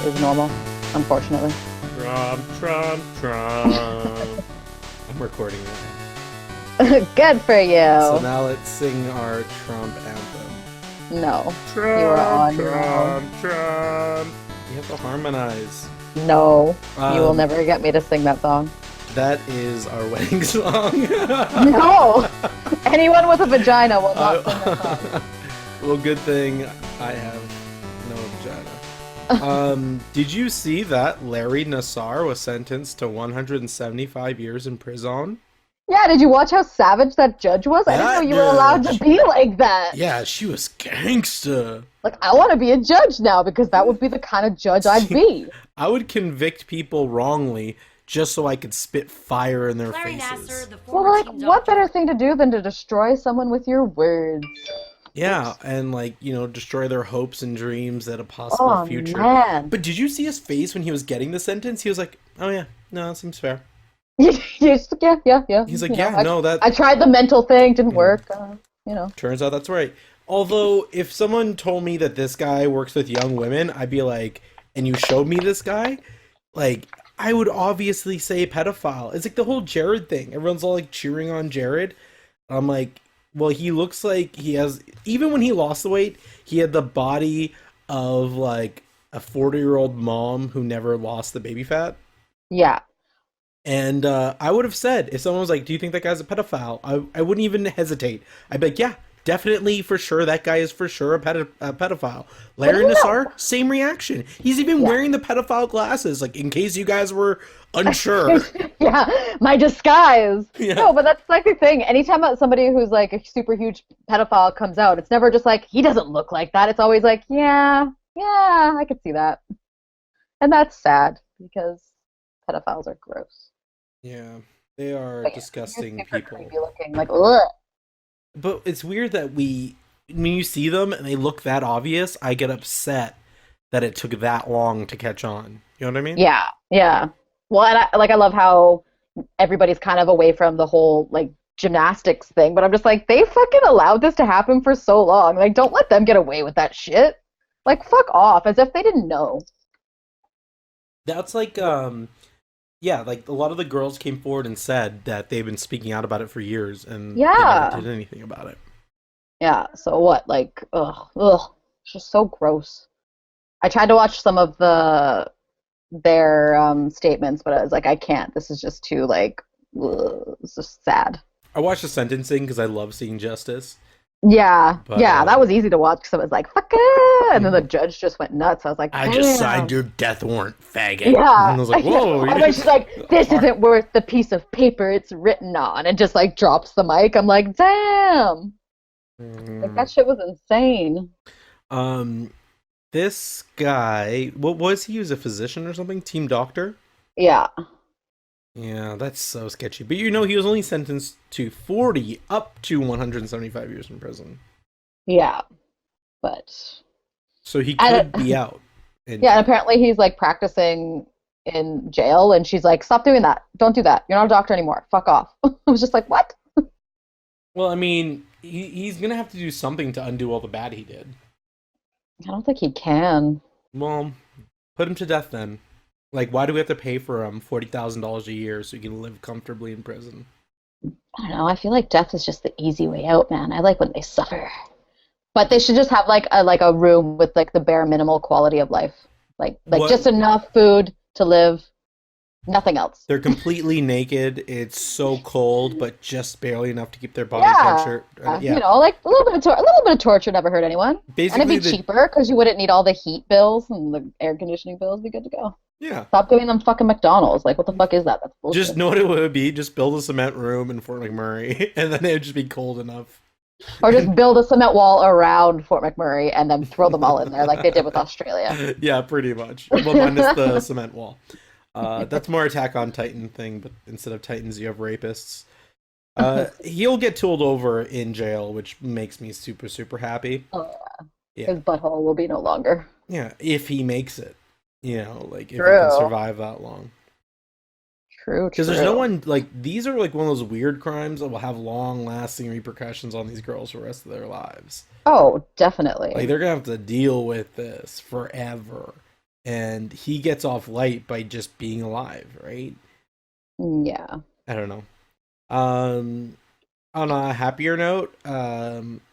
is normal, unfortunately. Trump. I'm recording it. Good for you. So now let's sing our Trump anthem. No. Trump, You are on your own. Trump. You have to harmonize. No. You will never get me to sing that song. That is our wedding song. No! Anyone with a vagina will not sing that song. Well, good thing I have no vagina. Did you see that Larry Nassar was sentenced to 175 years in prison? Yeah, did you watch how savage that judge was? I didn't know you were allowed to be like that. Yeah, she was gangsta. Like, I want to be a judge now because that would be the kind of judge I'd be. I would convict people wrongly just so I could spit fire in their Larry faces. Nassar, the Well, former like, team what doctor. better thing to do than to destroy someone with your words? Yeah, and destroy thetheir hopes and dreams at a possible future. Man. But did you see his face when he was getting the sentence? He was like, "Oh yeah, no, that seems fair." Yeah. He's like, You know, that I tried the mental thing, didn't work. turns out that's right. Although, if someone told me that this guy works with young women, I'd be like, and you showed me this guy, like, I would obviously say pedophile. It's like the whole Jared thing. Everyone's all like cheering on Jared. I'm like, well, he looks like he has, even when he lost the weight, he had the body of like a 40-year-old mom who never lost the baby fat. Yeah. And I would have said, if someone was like, do you think that guy's a pedophile? I wouldn't even hesitate. I'd be like, yeah, definitely, for sure, that guy is for sure a pedophile. Larry Nassar, same reaction. He's even wearing the pedophile glasses, like, in case you guys were unsure. Yeah, my disguise. Yeah. No, but that's like the thing. Anytime that somebody who's like a super huge pedophile comes out, it's never just like, he doesn't look like that. It's always like, yeah, I could see that. And that's sad, because pedophiles are gross. Yeah, they are But yeah, disgusting they're super people. creepy looking, like, ugh. But it's weird that when you see them and they look that obvious, I get upset that it took that long to catch on. You know what I mean? Yeah. Well, and I love how everybody's kind of away from the whole, like, gymnastics thing, but I'm just like, they fucking allowed this to happen for so long. Like, don't let them get away with that shit. Like, fuck off, as if they didn't know. That's like, yeah, like a lot of the girls came forward and said that they've been speaking out about it for years and they never did anything about it. Yeah, so what? Like, ugh. It's just so gross. I tried to watch some of their statements, but I was like, I can't. This is just too, like, ugh. It's just sad. I watched the sentencing because I love seeing justice. Yeah, But, that was easy to watch because it was like, fuck it! And then the judge just went nuts. I was like, I just damn. signed your death warrant, faggot. Yeah. And I was like, whoa. And then she's like, this isn't worth the piece of paper it's written on, and just like drops the mic. I'm like, damn. Like, that shit was insane. This guy, what was he? He was a physician or something? Team doctor? Yeah. Yeah, that's so sketchy. But he was only sentenced to 40 up to 175 years in prison. Yeah. But So he could be out. and apparently he's like practicing in jail, and she's like, stop doing that. Don't do that. You're not a doctor anymore. Fuck off. I was just like, what? Well, I mean, he's going to have to do something to undo all the bad he did. I don't think he can. Well, put him to death then. Like, why do we have to pay for him $40,000 a year so he can live comfortably in prison? I don't know. I feel like death is just the easy way out, man. I like when they suffer. But they should just have like a room with like the bare minimal quality of life. Like just enough food to live. Nothing else. They're completely naked. It's so cold, but just barely enough to keep their body temperature. You know, like a little bit of torture never hurt anyone. Basically, and it'd be cheaper because you wouldn't need all the heat bills and the air conditioning bills. Be good to go. Yeah. Stop doing them fucking McDonald's. Like, what the fuck is that? That's bullshit. Just know what it would be. Just build a cement room in Fort McMurray, and then it would just be cold enough. Or just build a cement wall around Fort McMurray and then throw them all in there like they did with Australia. Yeah, pretty much. Well, minus the cement wall. That's more Attack on Titan thing, but instead of Titans, you have rapists. He'll get tooled over in jail, which makes me super, super happy. Oh, yeah. His butthole will be no longer. Yeah, if he makes it. You know, like, if he True. can survive that long. True. Because there's no one, like, these are like one of those weird crimes that will have long-lasting repercussions on these girls for the rest of their lives. Oh, definitely. Like, they're gonna have to deal with this forever. and he gets off light by just being alive, right? Yeah. I don't know. Um, on a happier note,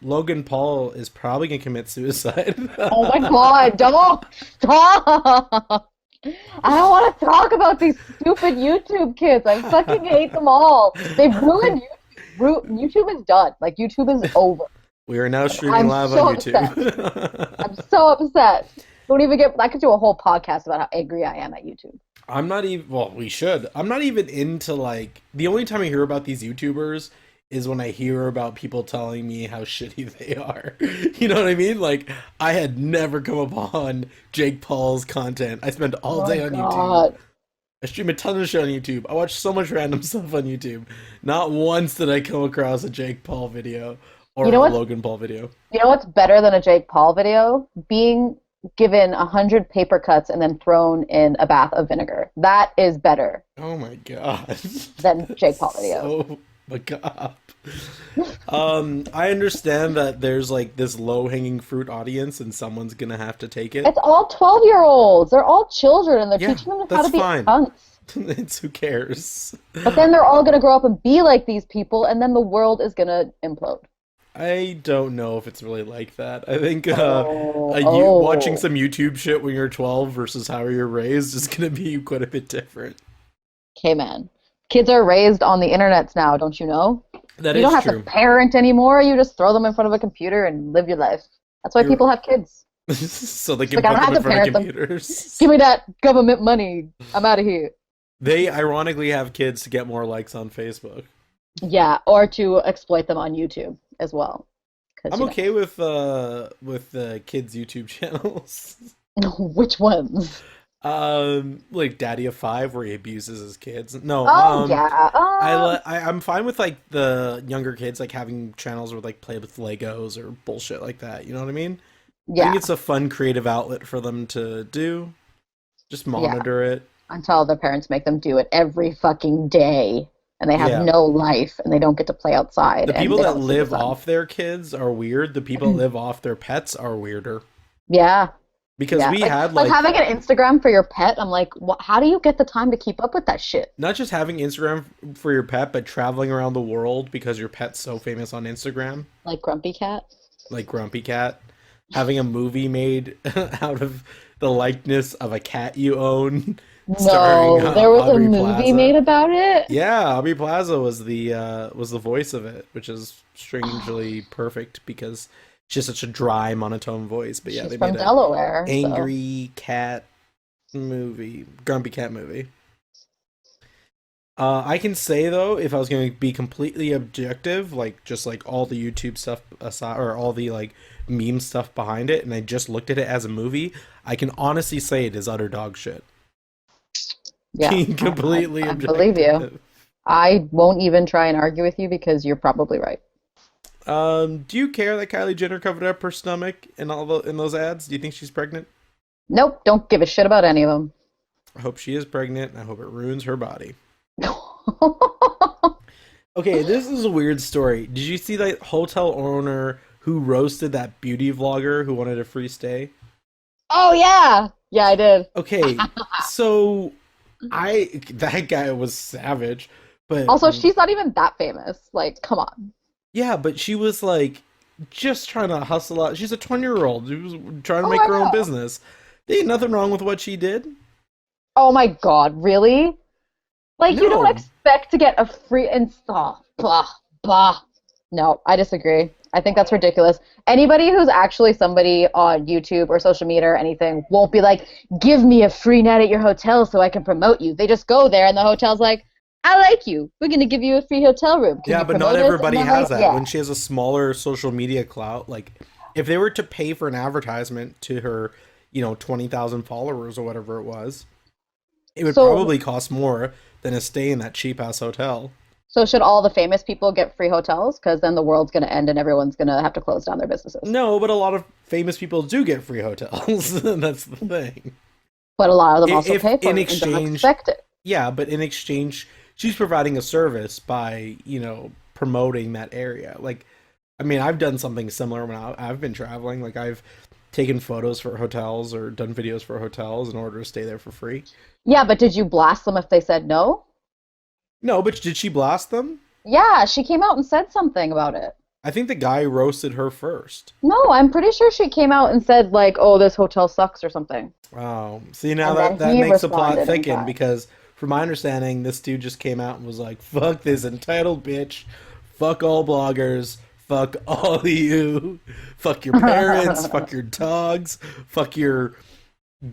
Logan Paul is probably gonna commit suicide. Oh my God, don't stop. I don't want to talk about these stupid YouTube kids. I fucking hate them all. They've ruined YouTube. YouTube is done. Like, YouTube is over. We are now streaming I'm live so on upset. YouTube. I'm so upset. Don't even get. I could do a whole podcast about how angry I am at YouTube. I'm not even. Well, we should. I'm not even into like. The only time I hear about these YouTubers is when I hear about people telling me how shitty they are. You know what I mean? Like, I had never come upon Jake Paul's content. I spend all Oh my day on YouTube. God. I stream a ton of shit on YouTube. I watch so much random stuff on YouTube. Not once did I come across a Jake Paul video or You know a what's Logan Paul video. you know what's better than a Jake Paul video? Being given 100 paper cuts and then thrown in a bath of vinegar. That is better Oh my god. than Jake Paul That's videos. so macabre. I understand that there's like this low hanging fruit audience and someone's gonna have to take it. It's all 12-year-olds. They're all children, and they're Yeah, teaching them how that's to be fine. cunts. It's who cares? But then they're all going to grow up and be like these people, and then the world is going to implode. I don't know if it's really like that. I think Oh, watching oh. some YouTube shit when you're 12 versus how you're raised is gonna be quite a bit different. Okay, man. Kids are raised on the internets now, don't you know? That You is don't have to true. parent anymore. You just throw them in front of a computer and live your life. That's why You're people have kids. so they It's can like, I put don't them have in to front of parent them. computers. Give me that government money. I'm out of here. They ironically have kids to get more likes on Facebook. Yeah, or to exploit them on YouTube as well. Because, I'm okay with the kids' YouTube channels. which ones? Like Daddy of Five, where he abuses his kids. No, Oh, yeah. I'm fine with like the younger kids like having channels where like play with Legos or bullshit like that. You know what I mean? I think Yeah, it's a fun creative outlet for them to do. Just yeah. monitor it. Until their parents make them do it every fucking day, and they have Yeah. no life, and they don't get to play outside, The and people they that don't see the live sun. off their kids are weird. The people that live off their pets are weirder. Yeah, Because yeah. we Like, had like like having an Instagram for your pet. I'm like, how do you get the time to keep up with that shit? not just having Instagram for your pet, but traveling around the world because your pet's so famous on Instagram, Like Grumpy Cat. like Grumpy Cat. Having a movie made out of the likeness of a cat you own, starring No, there was a Aubrey movie Plaza. made about it. Yeah, Aubrey Plaza was the voice of it, which is strangely perfect because she has such a dry, monotone voice. But yeah, She's they from made a Delaware, so angry cat movie, Grumpy Cat movie. I can say though, if I was going to be completely objective, like just like all the YouTube stuff aside, or all the like meme stuff behind it, and I just looked at it as a movie, I can honestly say it is utter dog shit. yeah, Being completely I believe you. objective. I won't even try and argue with you because you're probably right. Do you care that Kylie Jenner covered up her stomach in in those ads? Do you think she's pregnant? Nope, don't give a shit about any of them. I hope she is pregnant, and I hope it ruins her body. Okay, this is a weird story. Did you see that hotel owner who roasted that beauty vlogger who wanted a free stay? Oh yeah, yeah, I did. Okay, so that guy was savage, but Also, she's not even that famous. Like, come on. yeah, but she was like just trying to hustle out. She's a 20-year-old who was trying to Oh, make I her own know. business. There ain't nothing wrong with what she did. Oh my God, really? Like, you don't No. expect to get a free install. Blah, blah. No, I disagree. I think that's ridiculous. Anybody who's actually somebody on YouTube or social media or anything won't be like, give me a free night at your hotel so I can promote you. They just go there and the hotel's like, I like you. We're going to give you a free hotel room. Can Yeah, you but not promote us? everybody And I'm has like, that. yeah. When she has a smaller social media clout, like if they were to pay for an advertisement to her, 20,000 followers or whatever it was, it would So, probably cost more than a stay in that cheap ass hotel. so should all the famous people get free hotels? Because then the world's going to end and everyone's going to have to close down their businesses. No, but a lot of famous people do get free hotels. That's the thing. But a lot of them also If pay for in it and don't exchange, expect it. yeah, but in exchange, she's providing a service by, promoting that area. Like, I mean, I've done something similar when I've been traveling. Like, I've taken photos for hotels or done videos for hotels in order to stay there for free. Yeah, but did you blast them if they said no? No, but did she blast them? Yeah, she came out and said something about it. I think the guy roasted her first. No, I'm pretty sure she came out and said like, "Oh, this hotel sucks" or something. Oh, see now And that then that he makes the plot responded in thicken kind. because, from my understanding, this dude just came out and was like, "Fuck this entitled bitch, fuck all bloggers, fuck all of you, fuck your parents, fuck your dogs, fuck your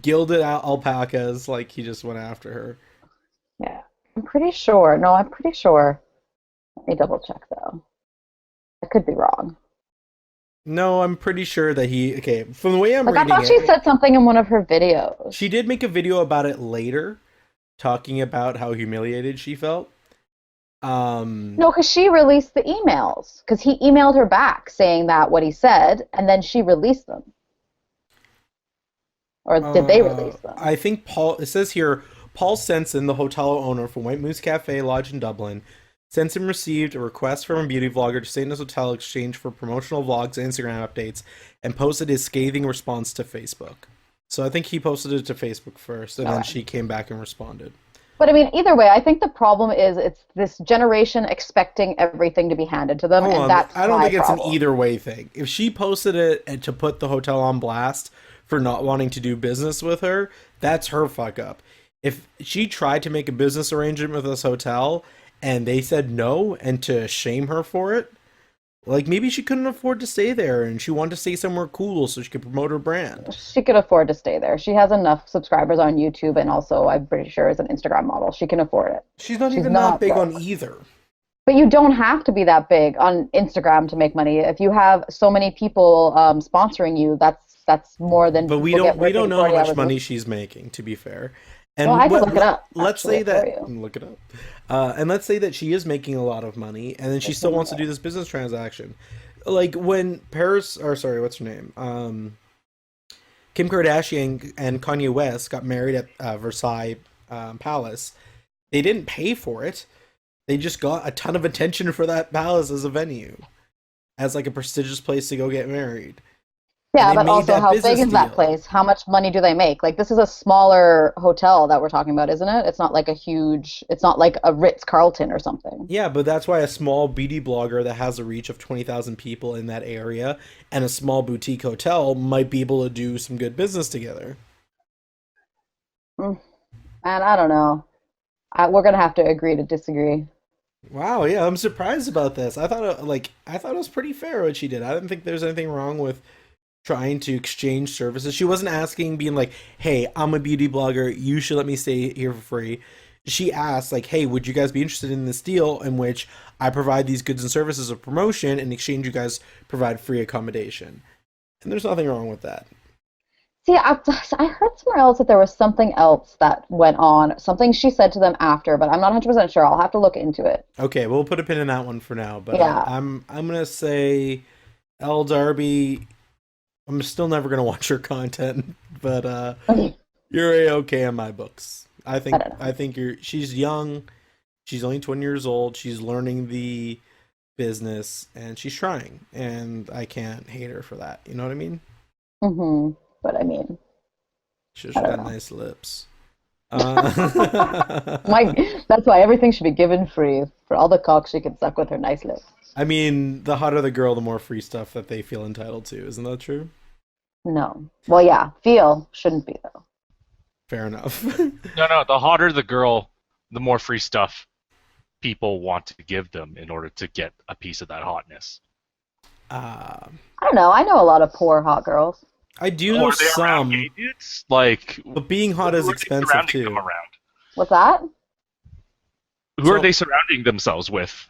gilded alpacas." Like he just went after her. Yeah, I'm pretty sure. No, I'm pretty sure. Let me double check though. I could be wrong. No, I'm pretty sure that he. Okay, from the way I'm Like I reading thought she it, said something in one of her videos. she did make a video about it later, talking about how humiliated she felt. No, because she released the emails. Because he emailed her back saying that what he said, and then she released them. Or did they release them? I think Paul. It says here, Paul Sensen, the hotel owner from White Moose Cafe Lodge in Dublin, Sensen received a request from a beauty vlogger to stay in his hotel in exchange for promotional vlogs and Instagram updates, and posted his scathing response to Facebook. So I think he posted it to Facebook first, and then she came back and responded. But I mean, either way, I think the problem is it's this generation expecting everything to be handed to them, Hold and on, that's I don't my think it's problem. an either way thing. If she posted it and to put the hotel on blast for not wanting to do business with her, that's her fuck up. If she tried to make a business arrangement with this hotel and they said no and to shame her for it, like maybe she couldn't afford to stay there and she wanted to stay somewhere cool so she could promote her brand. She could afford to stay there. She has enough subscribers on YouTube, and also, I'm pretty sure, is an Instagram model. She can afford it. She's not She's even that not big broke. on either. But you don't have to be that big on Instagram to make money. If you have so many people sponsoring you, that's more than But we people get don't working know how 40 much hours a money week. she's making, to be fair. Well, And I can look it up, let's actually, say for that you. look it up, and let's say that she is making a lot of money, and then she still wants to do this business transaction. Like when Paris, or sorry, what's her name? Kim Kardashian and Kanye West got married at Versailles Palace. They didn't pay for it. They just got a ton of attention for that palace as a venue, as like a prestigious place to go get married. And Yeah, they but made also that how big business is that deal. place? How much money do they make? Like this is a smaller hotel that we're talking about, isn't it? It's not like a huge, it's not like a Ritz-Carlton or something. Yeah, but that's why a small beauty blogger that has a reach of 20,000 people in that area and a small boutique hotel might be able to do some good business together. Mm, Man, I don't know. We're gonna have to agree to disagree. Wow, yeah, I'm surprised about this. I thought it was pretty fair what she did. I didn't think there's anything wrong with trying to exchange services. She wasn't asking, being like, "Hey, I'm a beauty blogger. You should let me stay here for free." She asked, like, "Hey, would you guys be interested in this deal in which I provide these goods and services of promotion in exchange you guys provide free accommodation?" And there's nothing wrong with that. See, I heard somewhere else that there was something else that went on, something she said to them after, but I'm not 100% sure. I'll have to look into it. Okay, we'll put a pin in that one for now. But Yeah. I'm gonna say L Darby. I'm still never gonna watch her content, but I you're a okay in my books. don't know. I think you're. She's young. She's only 20 years old. She's learning the business, and she's trying. And I can't hate her for that. You know what I mean? But I mean, She's I don't got know. nice lips. My, that's why everything should be given free for all the cock she can suck with her nice lips. I mean, the hotter the girl, the more free stuff that they feel entitled to. Isn't that true? No. Well, yeah, feel shouldn't be though. Fair enough. No, no. The hotter the girl, the more free stuff people want to give them in order to get a piece of that hotness. uh, I don't know. I know a lot of poor hot girls. I do Or know are they around some, gay dudes? Like, but being hot is who are they expensive surrounding them too. around? What's that? Who are So they surrounding themselves with?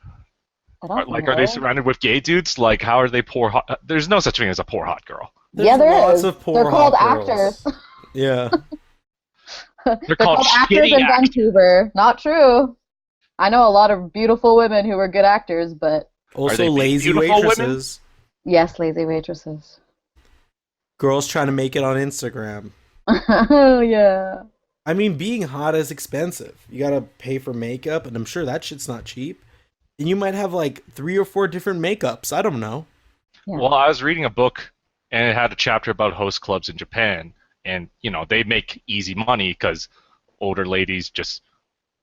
I don't Are they know. surrounded with gay dudes? Like, how are they poor hot? There's no such thing as a poor hot girl. Yeah, there's there lots is. of They're poor called hot actors. girls. Yeah. They're They're called called actors shitty in Vancouver. Not true. I know a lot of beautiful women who are good actors, but Are Also they lazy beautiful women? waitresses. yes, lazy waitresses. Girls trying to make it on Instagram. Oh yeah. I mean, being hot is expensive. You gotta pay for makeup, and I'm sure that shit's not cheap. And you might have like 3 or 4 different makeups. I don't know. Yeah. Well, I was reading a book and it had a chapter about host clubs in Japan, and they make easy money because older ladies just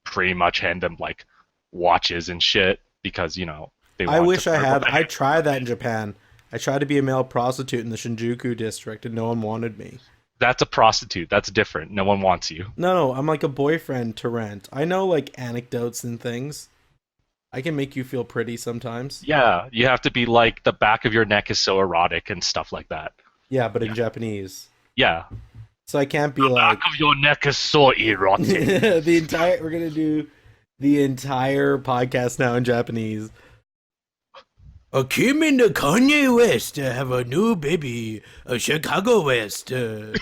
pretty much hand them like watches and shit because they I want to wish I flirt had. with the I hand. tried that in Japan. I tried to be a male prostitute in the Shinjuku district, and no one wanted me. That's a prostitute. That's different. No one wants you. No, I'm like a boyfriend to rent. I know like anecdotes and things. I can make you feel pretty sometimes. Yeah, you have to be like the back of your neck is so erotic and stuff like that. Yeah, but in Yeah. Japanese. Yeah, So I can't be the like back of your neck is so erotic. the entire. We're gonna do the entire podcast now in Japanese. Kim and Kanye West have a new baby, Chicago West. You're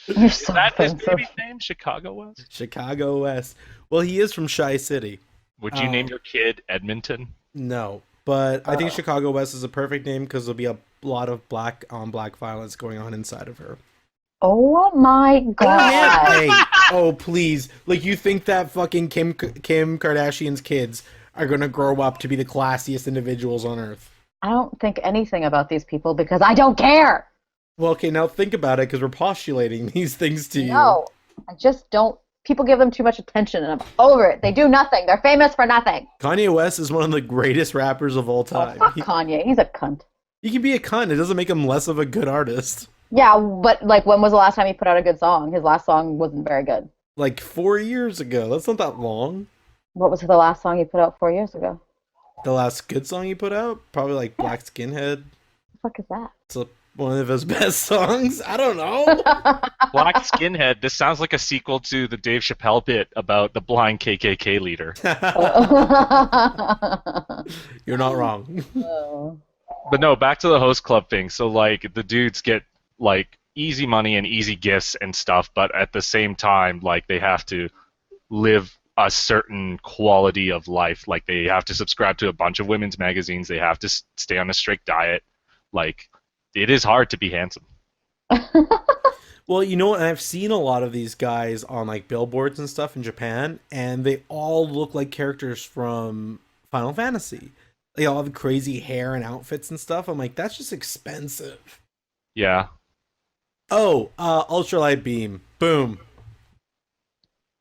Is so that his offensive. baby's name? Chicago West? Chicago West. Well, he is from Chi City. Would you name your kid Edmonton? No, but I think Oh. Chicago West is a perfect name because there'll be a lot of black on black violence going on inside of her. Oh my god. Hey, oh please! Like you think that fucking Kim Kardashian's kids are gonna grow up to be the classiest individuals on earth? I don't think anything about these people because I don't care. Well, okay, now think about it because we're postulating these things to you. No, I just don't. People give them too much attention and I'm over it. They do nothing. They're famous for nothing. Kanye West is one of the greatest rappers of all Oh, time. fuck Kanye. He's a cunt. He can be a cunt. It doesn't make him less of a good artist. Yeah, but like when was the last time he put out a good song? His last song wasn't very good. Like 4 years ago. That's not that long. What was the last song he put out 4 years ago? The last good song he put out, probably like Black Skinhead. The fuck is that? It's one of his best songs. I don't know. Black Skinhead. This sounds like a sequel to the Dave Chappelle bit about the blind KKK leader. You're not wrong. Oh. But no, back to the host club thing. So like the dudes get like easy money and easy gifts and stuff, but at the same time, like they have to live a certain quality of life. Like they have to subscribe to a bunch of women's magazines. They have to stay on a strict diet. Like it is hard to be handsome. Well, you know what? I've seen a lot of these guys on like billboards and stuff in Japan, and they all look like characters from Final Fantasy. They all have crazy hair and outfits and stuff. I'm like, that's just expensive. Yeah. Oh, ultralight beam. Boom.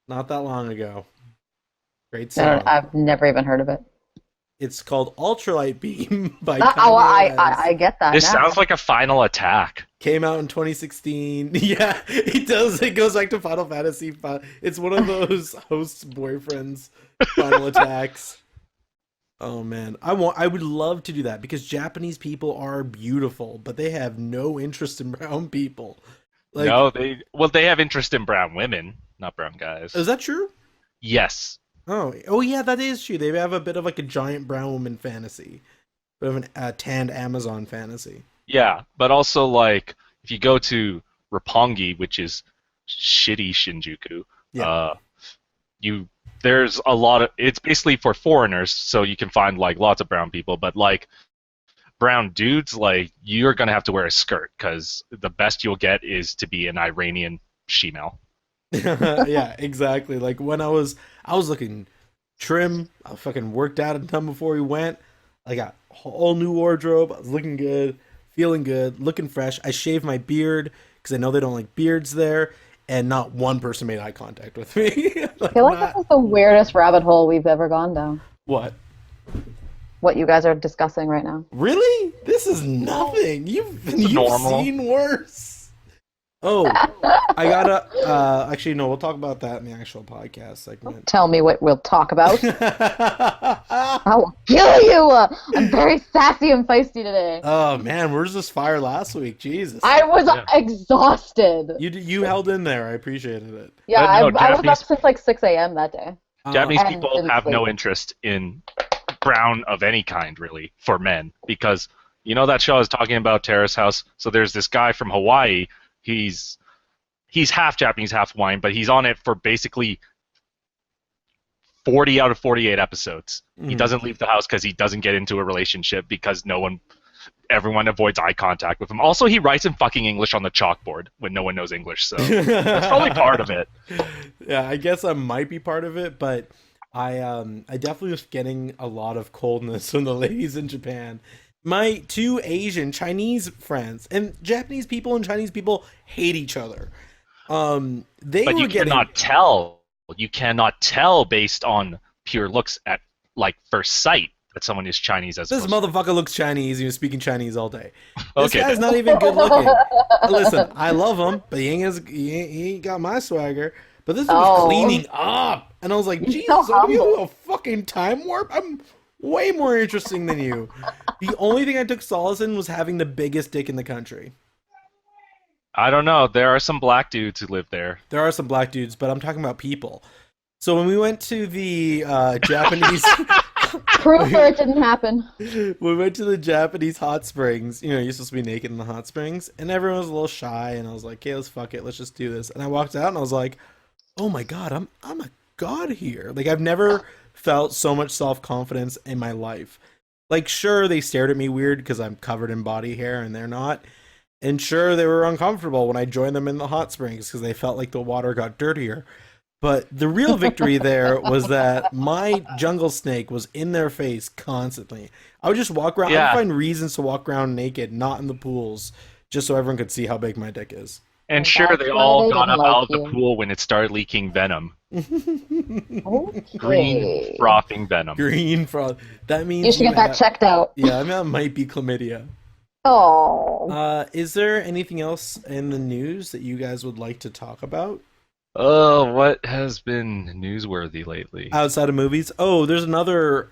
Not that long ago. Great song. I've never even heard of it. It's called Ultralight Beam by Oh, Kanye West. I get that This now. sounds like a final attack. Came out in 2016. Yeah, it does. It goes back to Final Fantasy. It's one of those hosts' boyfriends' final attacks. Oh man, I would love to do that because Japanese people are beautiful, but they have no interest in brown people. Like, No, they have interest in brown women, not brown guys. is that true? Yes. Oh yeah, that is true. They have a bit of like a giant brown woman fantasy, bit of a tanned Amazon fantasy. Yeah, but also like if you go to Roppongi, which is shitty Shinjuku, Yeah. there's a lot of it's basically for foreigners, so you can find like lots of brown people, but like brown dudes, like you're gonna have to wear a skirt because the best you'll get is to be an Iranian shemale. Yeah, exactly. Like when I was looking trim. I fucking worked out a ton before we went. I got a whole new wardrobe. I was looking good, feeling good, looking fresh. I shaved my beard because I know they don't like beards there, and not one person made eye contact with me. I feel like this is the weirdest rabbit hole we've ever gone down. What? What you guys are discussing right now. Really? This is nothing. You've normal. seen worse. Oh, I gotta. Actually, no. We'll talk about that in the actual podcast segment. Tell me what we'll talk about. I will kill you. I'm very sassy and feisty today. Oh man, where's this fire last week? Jesus. I was Yeah. exhausted. You held in there. I appreciated it. Yeah, But no, I was Japanese- up since like 6 a.m. that day. Japanese And people didn't have no sleep. interest in brown of any kind, really, for men. Because, you know that show I was talking about, Terrace House? So there's this guy from Hawaii. He's half Japanese, half Hawaiian, but he's on it for basically 40 out of 48 episodes. He Mhm. doesn't leave the house because he doesn't get into a relationship because everyone avoids eye contact with him. Also, he writes in fucking English on the chalkboard when no one knows English, so that's probably part of it. Yeah, I guess I might be part of it, but I definitely was getting a lot of coldness from the ladies in Japan. My two Asian Chinese friends, and Japanese people and Chinese people hate each other. They But were you getting cannot tell. You cannot tell based on pure looks at like first sight that someone is Chinese as this opposed to... motherfucker looks Chinese. He was speaking Chinese all day. This Okay, guy's then. not even good looking. Listen, I love him, but he ain't got my swagger. But this dude was Oh, cleaning up, and I was like, you're Jesus, so are we gonna do humble. a fucking time warp? I'm way more interesting than you. The only thing I took solace in was having the biggest dick in the country. I don't know. There are some black dudes who live there. There are some black dudes, but I'm talking about people. So when we went to the Japanese, Proof or it didn't happen. we went to the Japanese hot springs. You know, you're supposed to be naked in the hot springs, and everyone was a little shy. And I was like, "Okay, let's fuck it, let's just do this." And I walked out, and I was like, "Oh my god, I'm a god here." Like I've never felt so much self confidence in my life. Like, sure, they stared at me weird because I'm covered in body hair, and they're not. And sure, they were uncomfortable when I joined them in the hot springs because they felt like the water got dirtier. But the real victory there was that my jungle snake was in their face constantly. I would just walk around. I Yeah. would find reasons to walk around naked, not in the pools, just so everyone could see how big my dick is. And And sure, that's they why all they got didn't up out like of the you. pool when it started leaking venom. Green, Okay. frothing venom. Green frog. That means You should get that checked out. Yeah, I mean, that might be chlamydia. Oh. Is there anything else in the news that you guys would like to talk about Oh, what has been newsworthy lately? outside of movies? Oh, there's another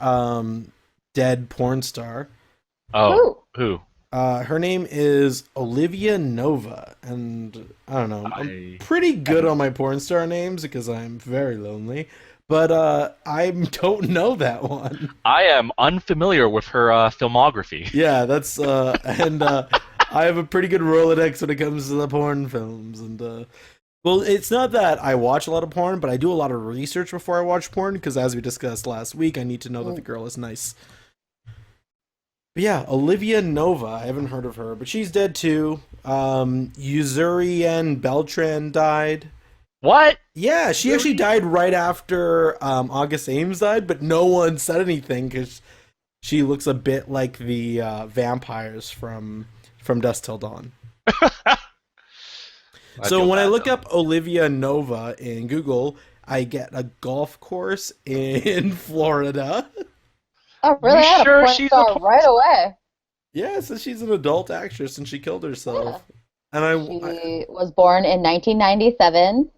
dead porn star. Oh, who? Her name is Olivia Nova, and I don't know. I'm I pretty good on my porn star names because I'm very lonely, but I don't know that one. I am unfamiliar with her filmography. Yeah, that's and I have a pretty good Rolodex when it comes to the porn films, and well, it's not that I watch a lot of porn, but I do a lot of research before I watch porn because, as we discussed last week, I need to know that the girl is nice. But yeah, Olivia Nova. I haven't heard of her, but she's dead too. Yuzurian Beltran died. What? Yeah, she actually died right after August Ames died, but no one said anything because she looks a bit like the vampires from Dusk Till Dawn. So feel when I bad, look though. up Olivia Nova in Google, I get a golf course in Florida. Oh, really? You I had sure a porn she's a star porn right away. Yeah, so she's an adult actress and she killed herself. And She was born in 1997.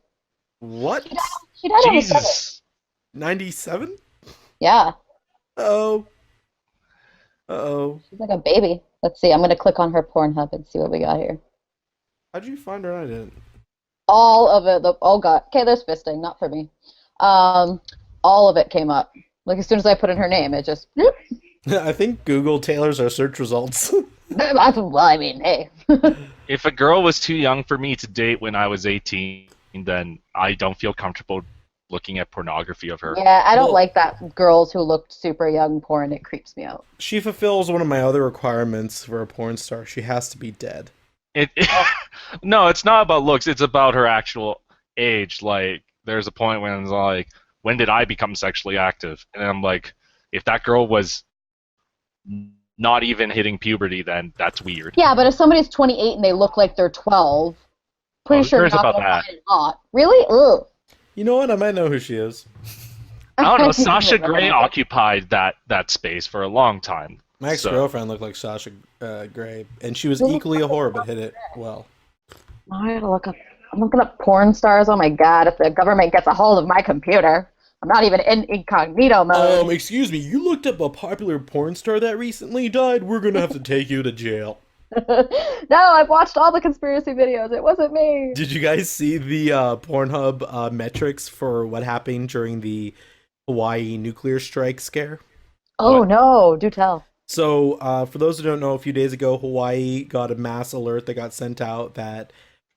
what? She died on the 7th. Jesus. 97? Yeah, Uh-oh. Uh-oh. she's like a baby. Let's see. I'm gonna click on her Pornhub and see what we got here. How'd you find her? I didn't. All of it. Oh god. Okay, there's fisting. Not for me. All of it came up. Like as soon as I put in her name, it just. I think Google tailors our search results. Well, I mean, hey. If a girl was too young for me to date when I was 18, then I don't feel comfortable looking at pornography of her. Yeah, I don't Well- like that girls who looked super young porn. It creeps me out. She fulfills one of my other requirements for a porn star. She has to be dead. It, no, it's not about looks. It's about her actual age. Like, there's a point when it's like, when did I become sexually active? And I'm like, if that girl was not even hitting puberty, then that's weird. Yeah, but if somebody's 28 and they look like they're 12, pretty who sure you're cares not about gonna that? find it hot. Really? Ugh. You know what? I might know who she is. I don't know. Sasha Grey occupied that space for a long time. My ex-girlfriend looked like Sasha Grey, and she was equally a whore, but hit it well. I gotta look up. I'm looking up porn stars. Oh my god! If the government gets a hold of my computer, I'm not even in incognito mode. Excuse me, you looked up a popular porn star that recently died? We're gonna have to take you to jail. No, I've watched all the conspiracy videos. It wasn't me. Did you guys see the Pornhub metrics for what happened during the Hawaii nuclear strike scare? Oh What? no! Do tell. So, for those who don't know, a few days ago, Hawaii got a mass alert that got sent out that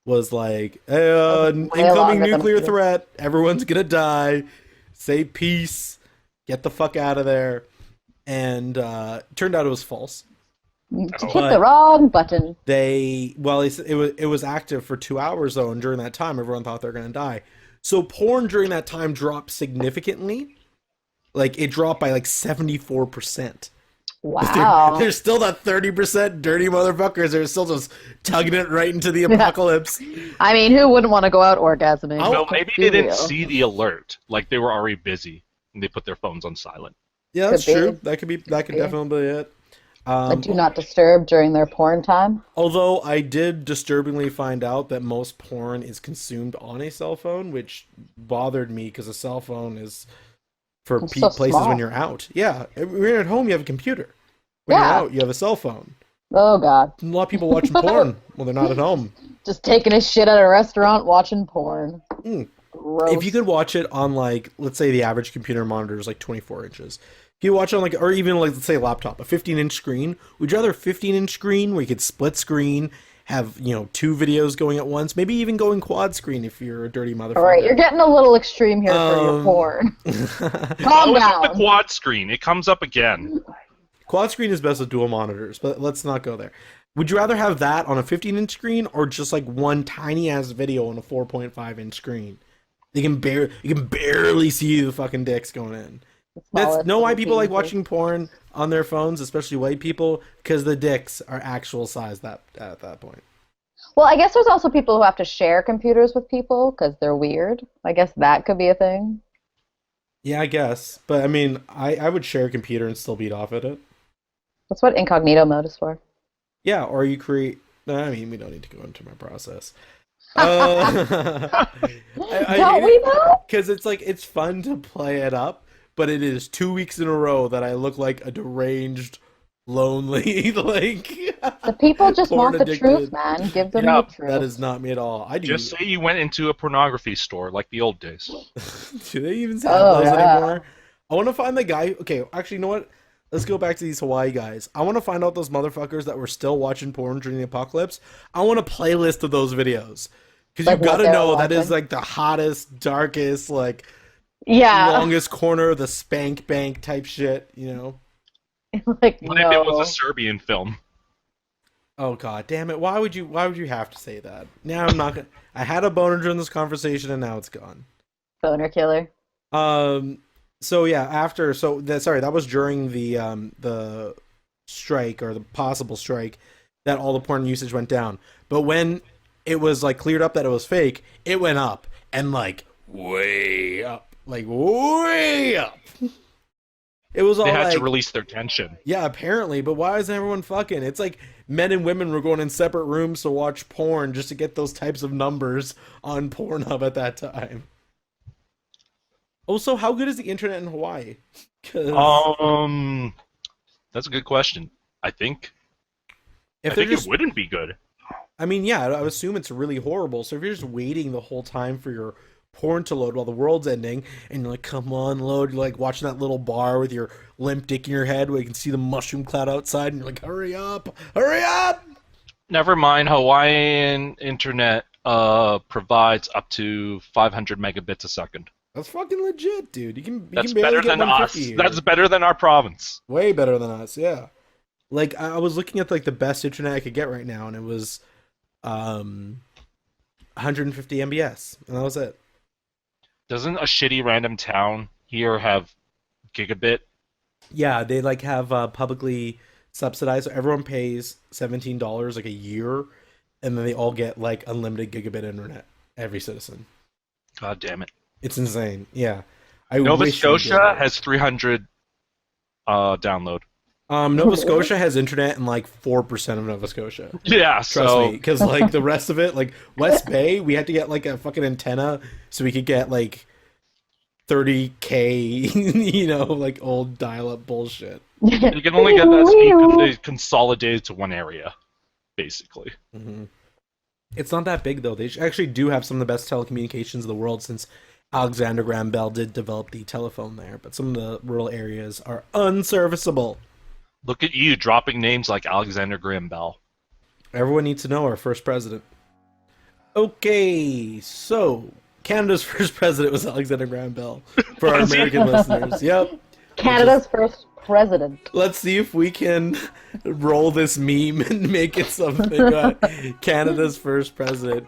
was like, hey, Way incoming longer than nuclear it is. threat, everyone's gonna die, say peace, get the fuck out of there. And turned out it was false. You Oh. hit the wrong button. It was active for 2 hours though, and during that time, everyone thought they were gonna die. So porn during that time dropped significantly. Like it dropped by like 74%. Wow. There's still that 30% dirty motherfuckers that are still just tugging it right into the apocalypse. I mean, who wouldn't want to go out orgasming? Well, Let's maybe be they didn't real. see the alert. Like they were already busy, and they put their phones on silent. Yeah, that's Could be. true. That could be. definitely be it. A do not disturb during their porn time. Although I did disturbingly find out that most porn is consumed on a cell phone, which bothered me because a cell phone is for It's so places small. when you're out. Yeah, when you're at home, you have a computer. When Yeah. you're out, you have a cell phone. Oh God. A lot of people watching porn when they're not at home. Just taking a shit at a restaurant, watching porn. Mm. Gross. If you could watch it on, like, let's say the average computer monitor is like 24 inches. If you watch it on, like, or even, like, let's say a laptop, a 15-inch screen, would you rather a 15-inch screen where you could split screen, have, you know, 2 videos going at once, maybe even going quad screen if you're a dirty motherfucker? All right, you're getting a little extreme here for your porn. Calm Oh, it's up the down. quad screen. It comes up again. Quad screen is best with dual monitors, but let's not go there. Would you rather have that on a 15-inch screen or just like one tiny-ass video on a 4.5-inch screen? You can barely see the fucking dicks going in. That's know why people like watching porn on their phones, especially white people, because the dicks are actual size at that point. Well, I guess there's also people who have to share computers with people because they're weird. I guess that could be a thing. Yeah, I guess. But I mean, I would share a computer and still beat off at it. That's what incognito mode is for. Yeah, or you create. No, I mean, we don't need to go into my process. Don't we know? Because it's like it's fun to play it up, but it is 2 weeks in a row that I look like a deranged, lonely, like. The people just porn want the addicted. truth, man. Give them Yeah, the truth. That is not me at all. I do. Just say you went into a pornography store like the old days. Do they even have Oh, those yeah. anymore? I want to find the guy. Okay, actually, you know what? Let's go back to these Hawaii guys. I want to find out those motherfuckers that were still watching porn during the apocalypse. I want a playlist of those videos. Because Like you got what to they were know that is watching? like the hottest, darkest, like Yeah. longest corner of the spank bank type shit, you know? Like, What if it was no. a Serbian film? Oh god damn it. Why would you have to say that? Now I'm not gonna I had a boner during this conversation and now it's gone. Boner killer. So yeah, that was during the strike or the possible strike that all the porn usage went down. But when it was like cleared up that it was fake, it went up and like way up. Like way up. It was all They had like, to release their tension. yeah, apparently, but why isn't everyone fucking? It's like men and women were going in separate rooms to watch porn just to get those types of numbers on Pornhub at that time. Also, how good is the internet in Hawaii? 'Cause That's a good question. I think if I they're think just, it wouldn't be good. I mean, yeah, I would assume it's really horrible. So if you're just waiting the whole time for your porn to load while the world's ending, and you're like, come on, load, you're like watching that little bar with your limp dick in your head where you can see the mushroom cloud outside, and you're like, hurry up, hurry up! Never mind. Hawaiian internet provides up to 500 megabits a second. That's fucking legit, dude. You That's can barely better get than us. 150 here. That's better than our province. Way better than us, yeah. Like I was looking at like the best internet I could get right now, and it was 150 MBS, and that was it. Doesn't a shitty random town here have gigabit? Yeah, they like have publicly subsidized. So everyone pays $17 like a year, and then they all get like unlimited gigabit internet. Every citizen. God damn it. It's insane. Yeah, I Nova wish we did Scotia that. has 300 download. Nova Scotia has internet in like 4% of Nova Scotia. Yeah, Trust so me, because like the rest of it, like West Bay, we had to get like a fucking antenna so we could get like 30K, you know, like old dial-up bullshit. you can only get that speed because they consolidated to one area, basically. Mm-hmm. It's not that big though. They actually do have some of the best telecommunications in the world since Alexander Graham Bell did develop the telephone there, but some of the rural areas are unserviceable. Look at you dropping names like Alexander Graham Bell. Everyone needs to know our first president. Okay, so Canada's first president was Alexander Graham Bell for our American listeners. Yep. Canada's first president. Let's see if we can roll this meme and make it something. Canada's first president,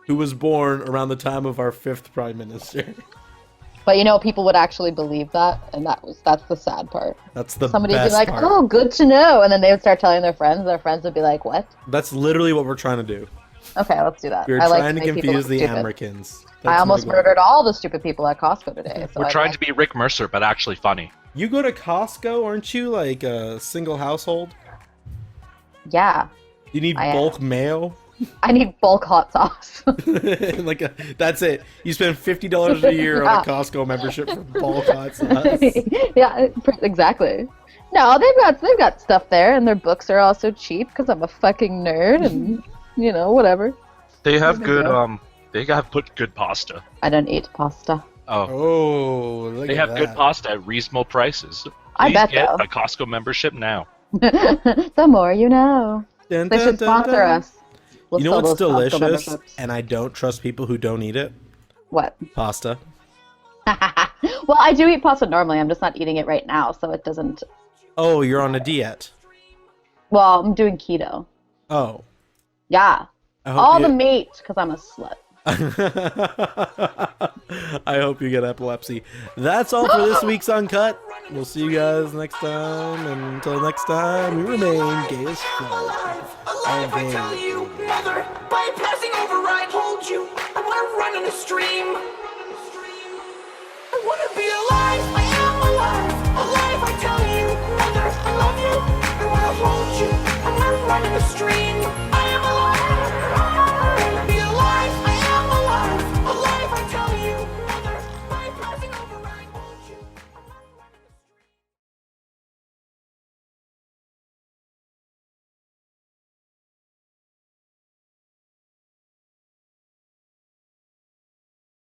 who was born around the time of our 5th prime minister. But people would actually believe that, and that's the sad part. That's the Somebody would be best like, part. "Oh, good to know," and then they would start telling their friends. Their friends would be like, "What?" That's literally what we're trying to do. Okay, let's do that. We're I like trying to make people confuse look the stupid. Americans. I That's almost my goal. murdered all the stupid people at Costco today. So We're I trying like- to be Rick Mercer, but actually funny. You go to Costco, aren't you? Like a single household? Yeah, You need I am. bulk mayo? I need bulk hot sauce. That's it. You spend $50 a year on a Costco membership for bulk hot sauce. Yeah, exactly. No, they've got stuff there, and their books are also cheap because I'm a fucking nerd, and whatever. They have Big good deal. they have put good pasta. I don't eat pasta. Oh, Oh, look they at have good that. pasta at reasonable prices. I Please bet, get though. a Costco membership now. The more you know. Dun, They dun, should dun, sponsor dun. us. We'll You know sell what's those Costco delicious? memberships. And I don't trust people who don't eat it? What? Pasta. Well, I do eat pasta normally. I'm just not eating it right now, so it doesn't. Oh, you're on a diet. Well, I'm doing keto. Oh. Yeah. I hope All you... the meat, because I'm a slut. I hope you get epilepsy. That's all for this week's Uncut. We'll see you guys next time. And until next time, we remain gay as fuck. Alive, I tell you, mother, by passing over I hold you. I wanna run in the stream. I wanna be alive.